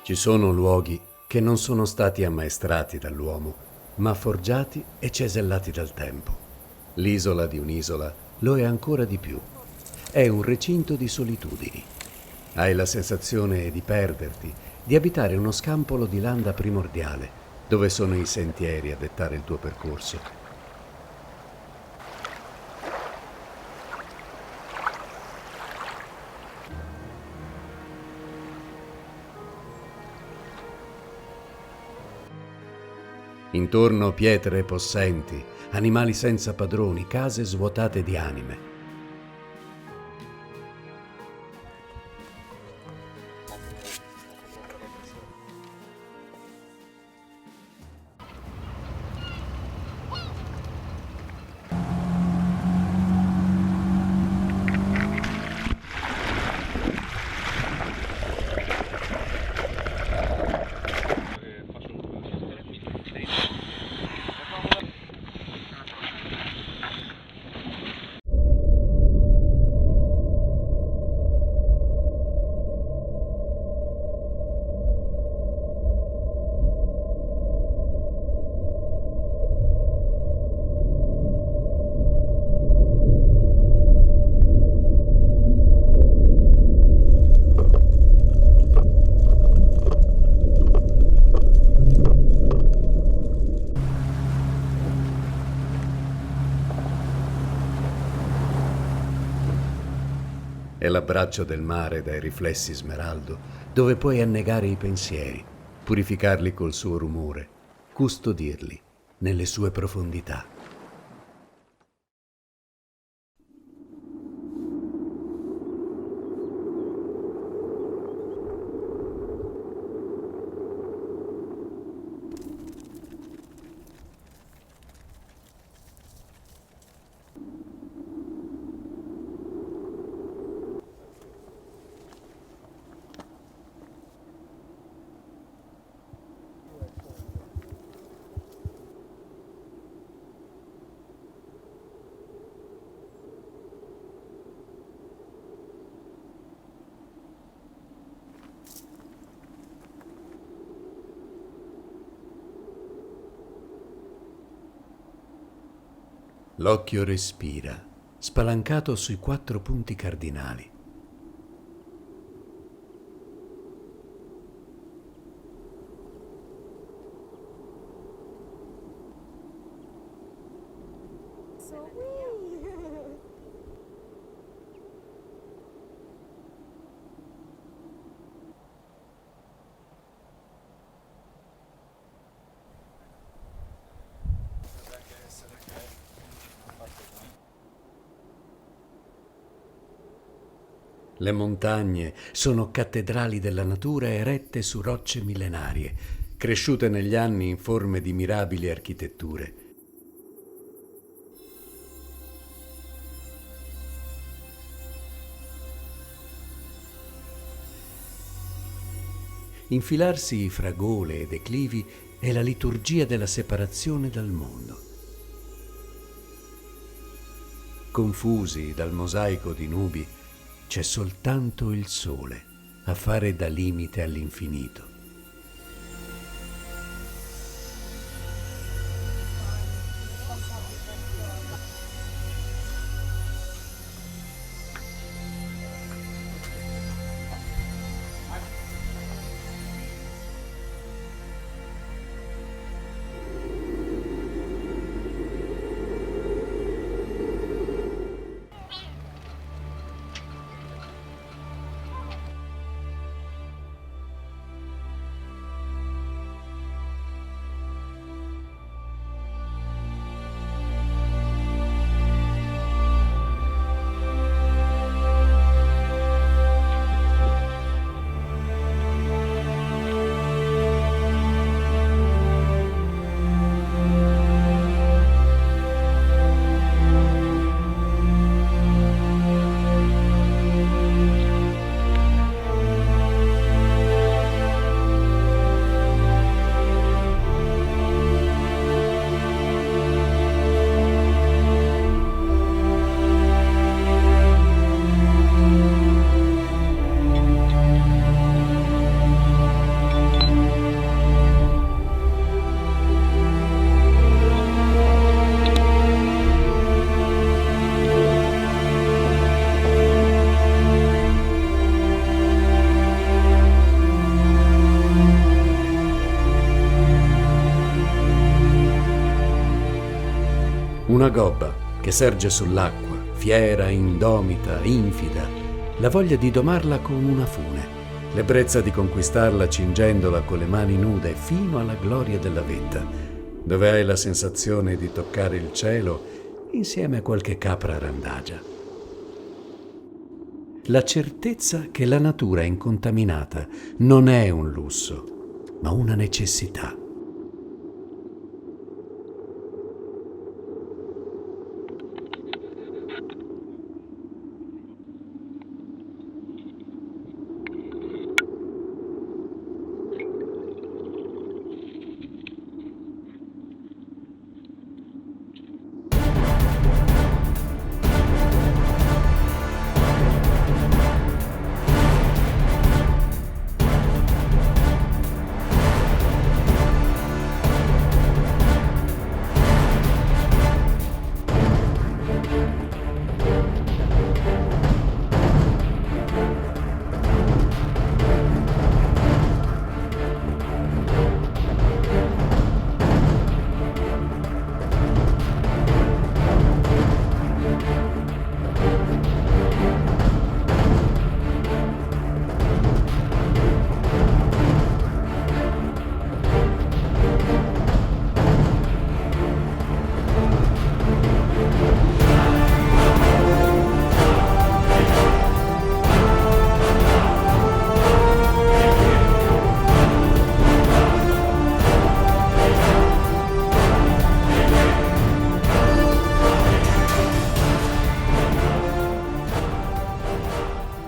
Ci sono luoghi che non sono stati ammaestrati dall'uomo, ma forgiati e cesellati dal tempo. L'isola di un'isola lo è ancora di più. È un recinto di solitudini. Hai la sensazione di perderti, di abitare uno scampolo di landa primordiale, dove sono i sentieri a dettare il tuo percorso. Intorno pietre possenti, animali senza padroni, case svuotate di anime. È l'abbraccio del mare dai riflessi smeraldo, dove puoi annegare i pensieri, purificarli col suo rumore, custodirli nelle sue profondità. L'occhio respira, spalancato sui 4 punti cardinali. Le montagne sono cattedrali della natura erette su rocce millenarie, cresciute negli anni in forme di mirabili architetture. Infilarsi fra gole e declivi è la liturgia della separazione dal mondo. Confusi dal mosaico di nubi, c'è soltanto il sole a fare da limite all'infinito. Una gobba che serge sull'acqua, fiera, indomita, infida, la voglia di domarla con una fune, l'ebbrezza di conquistarla cingendola con le mani nude fino alla gloria della vetta, dove hai la sensazione di toccare il cielo insieme a qualche capra randagia. La certezza che la natura incontaminata non è un lusso, ma una necessità.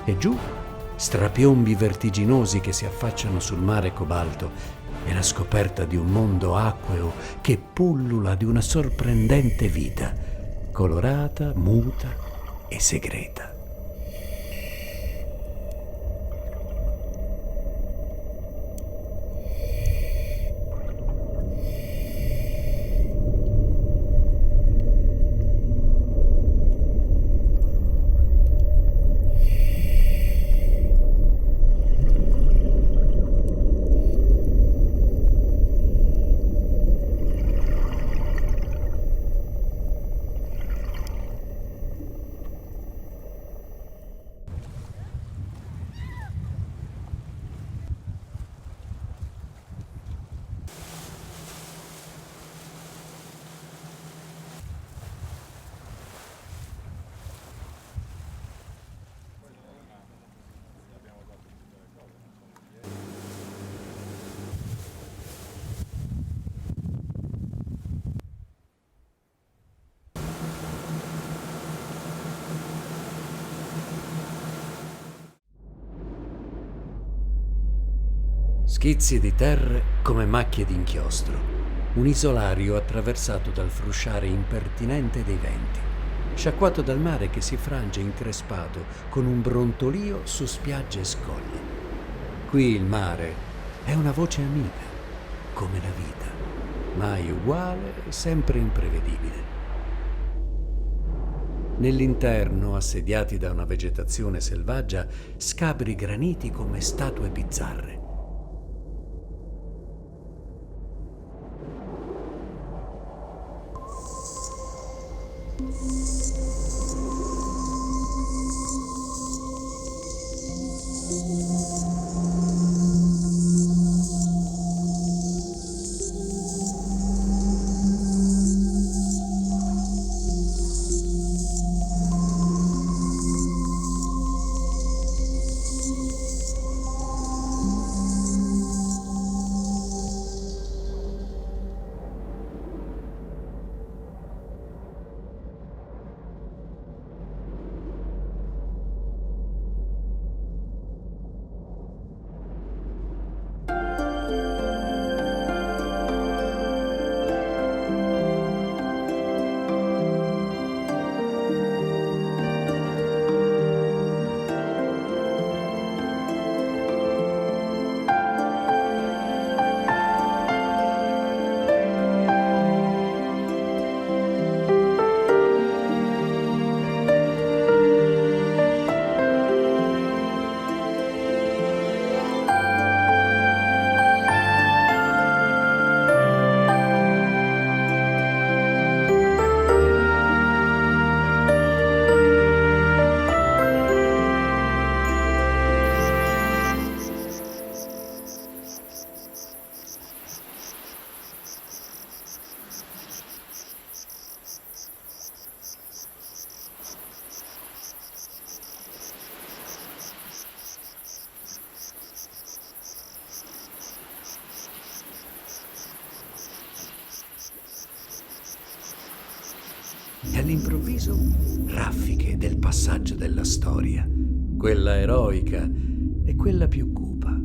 E giù, strapiombi vertiginosi che si affacciano sul mare cobalto e la scoperta di un mondo acqueo che pullula di una sorprendente vita, colorata, muta e segreta. Schizzi di terre come macchie d'inchiostro, un isolario attraversato dal frusciare impertinente dei venti, sciacquato dal mare che si frange increspato con un brontolio su spiagge e scogli. Qui il mare è una voce amica, come la vita, mai uguale e sempre imprevedibile. Nell'interno, assediati da una vegetazione selvaggia, scabri graniti come statue bizzarre. e all'improvviso raffiche del passaggio della storia, quella eroica e quella più cupa.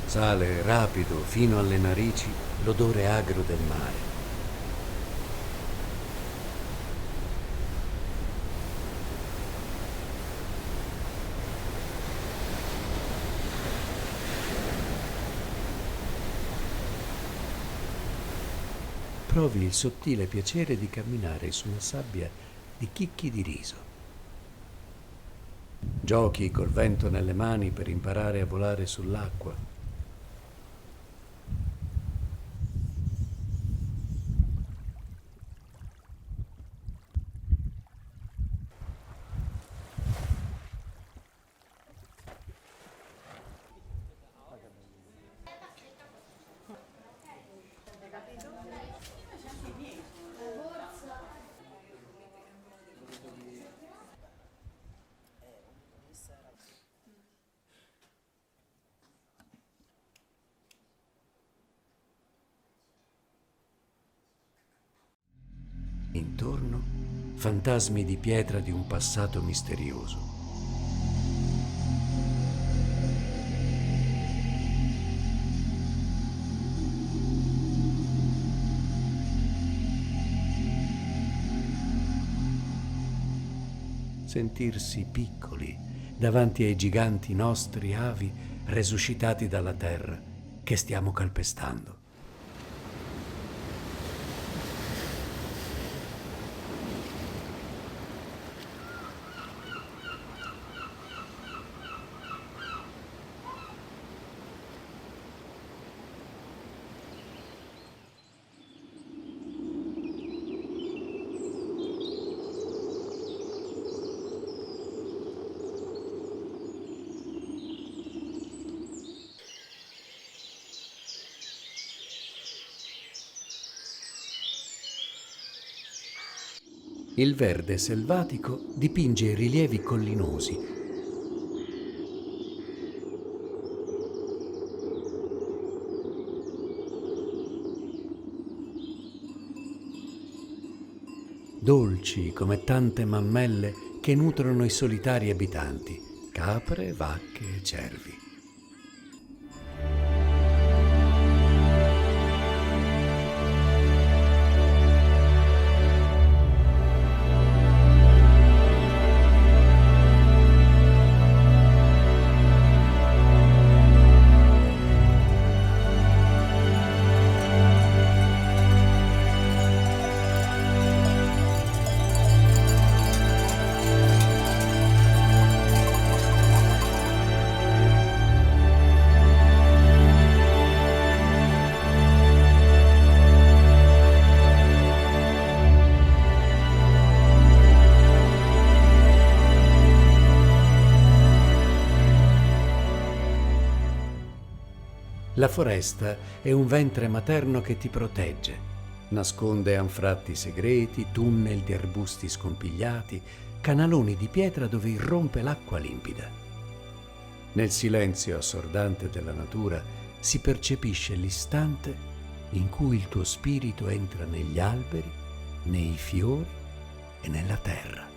Sale rapido fino alle narici l'odore agro del mare. Provi il sottile piacere di camminare su una sabbia di chicchi di riso. Giochi col vento nelle mani per imparare a volare sull'acqua. Intorno, fantasmi di pietra di un passato misterioso. Sentirsi piccoli davanti ai giganti nostri avi resuscitati dalla terra che stiamo calpestando. Il verde selvatico dipinge i rilievi collinosi. Dolci come tante mammelle che nutrono i solitari abitanti, capre, vacche e cervi. La foresta è un ventre materno che ti protegge, nasconde anfratti segreti, tunnel di arbusti scompigliati, canaloni di pietra dove irrompe l'acqua limpida. Nel silenzio assordante della natura si percepisce l'istante in cui il tuo spirito entra negli alberi, nei fiori e nella terra.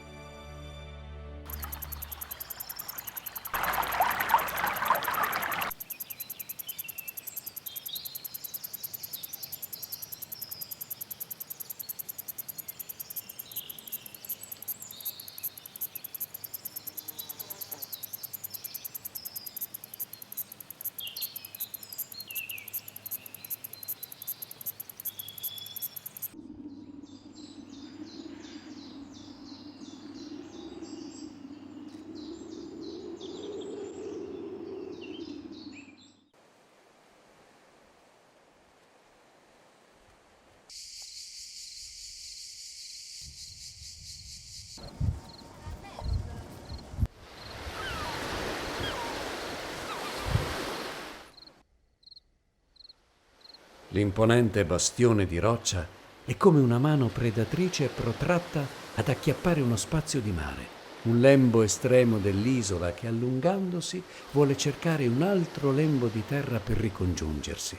L'imponente bastione di roccia è come una mano predatrice protratta ad acchiappare uno spazio di mare, un lembo estremo dell'isola che allungandosi vuole cercare un altro lembo di terra per ricongiungersi.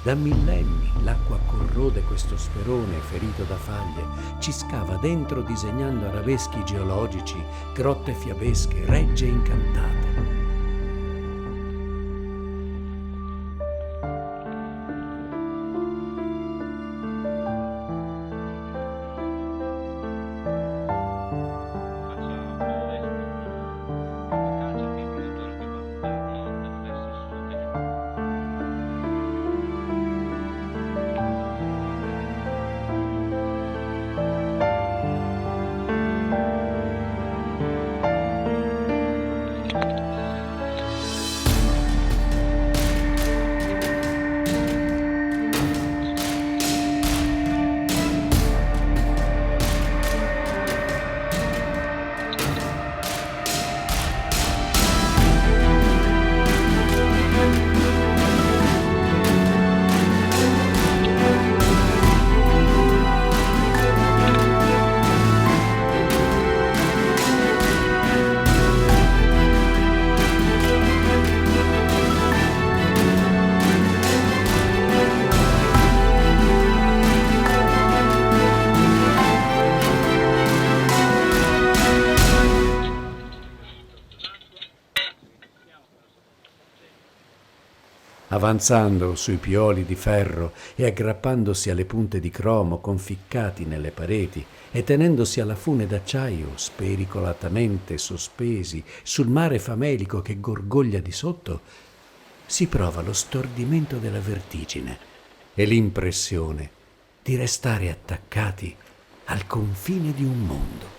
Da millenni l'acqua corrode questo sferone ferito da faglie, ci scava dentro disegnando arabeschi geologici, grotte fiabesche, regge incantate. Avanzando sui pioli di ferro e aggrappandosi alle punte di cromo conficcati nelle pareti e tenendosi alla fune d'acciaio spericolatamente sospesi sul mare famelico che gorgoglia di sotto, si prova lo stordimento della vertigine e l'impressione di restare attaccati al confine di un mondo.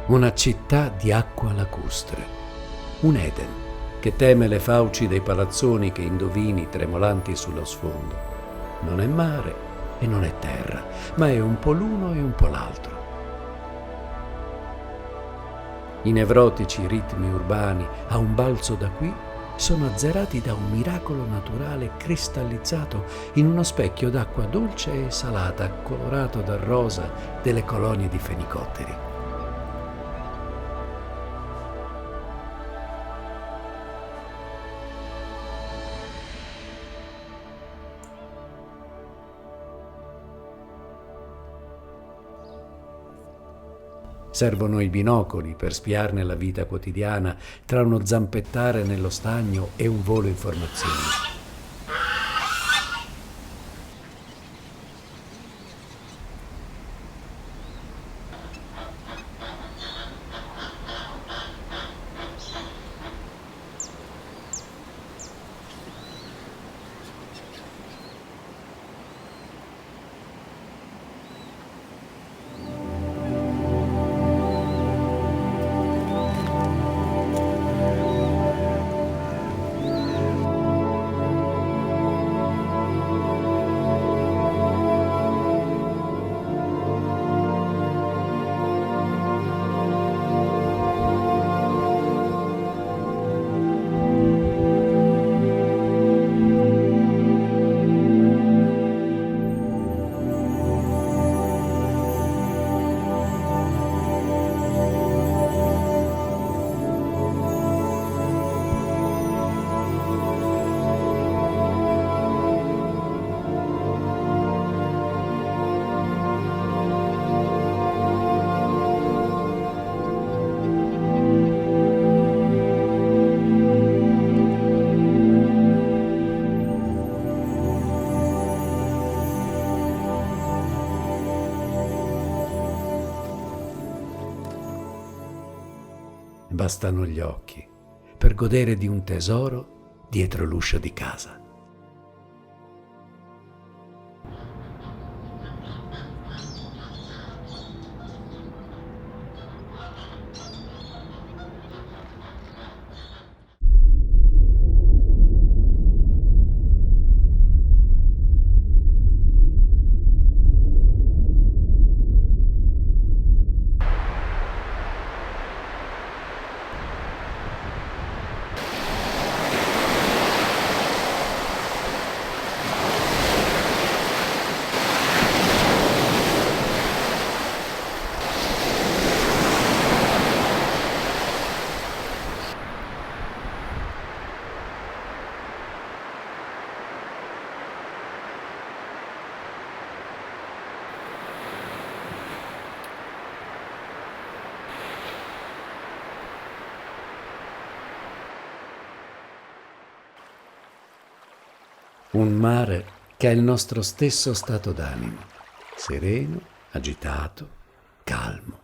Una città di acqua lacustre, un Eden che teme le fauci dei palazzoni che indovini tremolanti sullo sfondo. Non è mare e non è terra, ma è un po' l'uno e un po' l'altro. I nevrotici ritmi urbani a un balzo da qui sono azzerati da un miracolo naturale cristallizzato in uno specchio d'acqua dolce e salata colorato dal rosa delle colonie di fenicotteri. Servono i binocoli per spiarne la vita quotidiana tra uno zampettare nello stagno e un volo informazioni. Bastano gli occhi per godere di un tesoro dietro l'uscio di casa. Un mare che è il nostro stesso stato d'animo, sereno, agitato, calmo.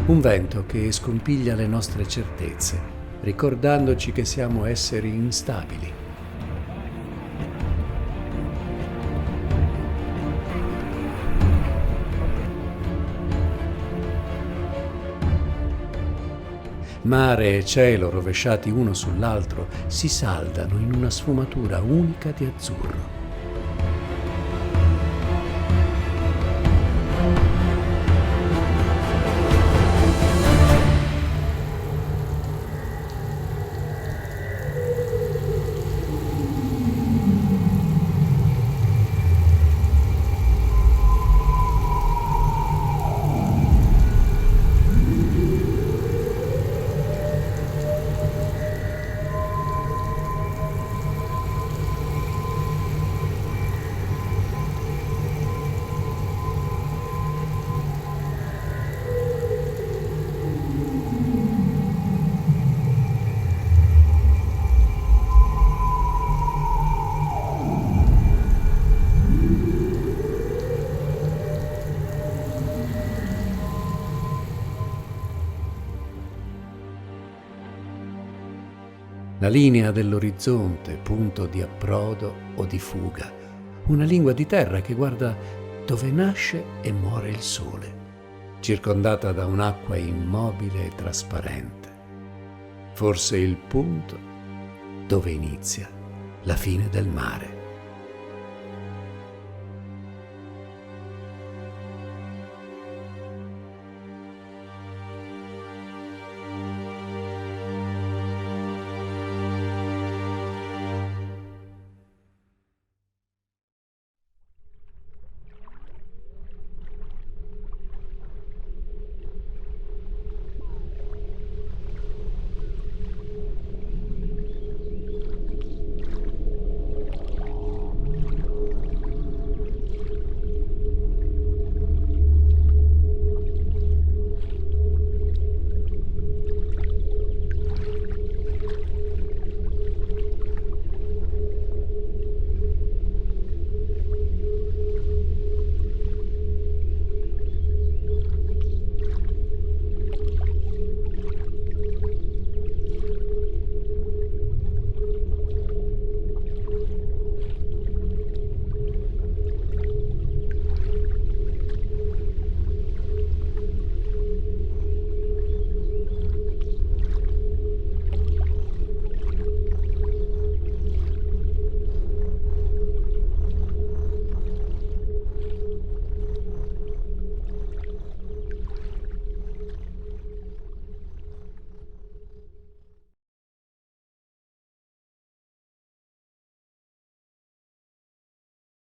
Un vento che scompiglia le nostre certezze, ricordandoci che siamo esseri instabili. Mare e cielo rovesciati uno sull'altro si saldano in una sfumatura unica di azzurro. La linea dell'orizzonte, punto di approdo o di fuga. Una lingua di terra che guarda dove nasce e muore il sole, circondata da un'acqua immobile e trasparente. Forse il punto dove inizia la fine del mare.